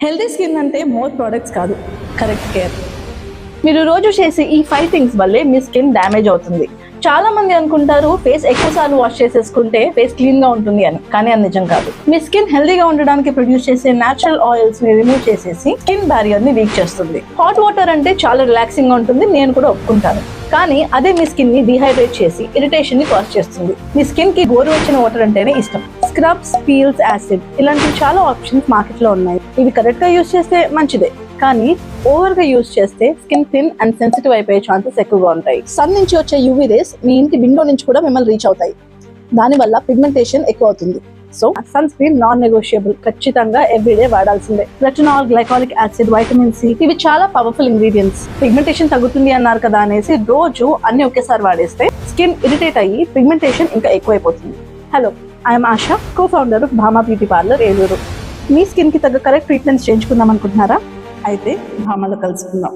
Healthy skin అంటే more products కాదు, correct care. మీరు రోజు చేసే ఈ 5 థింగ్స్ వల్లే మీ స్కిన్ డ్యామేజ్ అవుతుంది. చాలా మంది అనుకుంటారు ఫేస్ ఎక్కువసార్లు వాష్ చేసేసుకుంటే ఫేస్ క్లీన్ గా ఉంటుంది అని, కానీ అది నిజం కాదు. మీ స్కిన్ హెల్దీగా ఉండడానికి ప్రొడ్యూస్ చేసే నేచురల్ ఆయిల్స్ ని రిమూవ్ చేసేసి స్కిన్ బ్యారియర్ ని వీక్ చేస్తుంది. హాట్ వాటర్ అంటే చాలా రిలాక్సింగ్ గా ఉంటుంది, నేను కూడా ఒప్పుకుంటాను. కానీ అదే మీ స్కిన్ ని డిహైడ్రేట్ చేసి ఇరిటేషన్ ని కాజ్ చేస్తుంది. మీ స్కిన్ కి గోరువెచ్చని వాటర్ అంటేనే ఇష్టం. స్క్రబ్స్, పీల్స్, యాసిడ్ ఇలాంటి చాలా ఆప్షన్స్ మార్కెట్ లో ఉన్నాయి. ఇవి కరెక్ట్ గా యూజ్ చేస్తే మంచిదే, కానీ ఓవర్ గా యూజ్ చేస్తే స్కిన్ థిన్ అండ్ సెన్సిటివ్ అయిపోయే ఛాన్సెస్ ఎక్కువగా ఉంటాయి. సన్ నుంచి వచ్చే యూవీ రేస్ మీ ఇంటి విండో నుంచి కూడా మిమ్మల్ని రీచ్ అవుతాయి. దానివల్ల పిగ్మెంటేషన్ ఎక్కువ అవుతుంది. So sun screen non negotiable, ఖచ్చితంగా ఎవ్రీడే వాడాల్సిందే. Retinol, glycolic acid, vitamin C ఇవి చాలా పవర్ఫుల్ ఇంగ్రీడియంట్స్. పిగ్మెంటేషన్ తగ్గుతుంది అన్నారు కదా అనేసి రోజు అన్ని ఒకేసారి వాడేస్తే స్కిన్ ఇరిటేట్ అయ్యి పిగ్మెంటేషన్ ఇంకా ఎక్కువైపోతుంది. Hello, I'm ASHA, co-founder of Bhama beauty parlour, Eluru. Me skin కి తగ్గ కరెక్ట్ ట్రీట్మెంట్స్ చేయించుకుందాం అనుకుంటున్నారా? అయితే భామలో కలుసుకుందాం.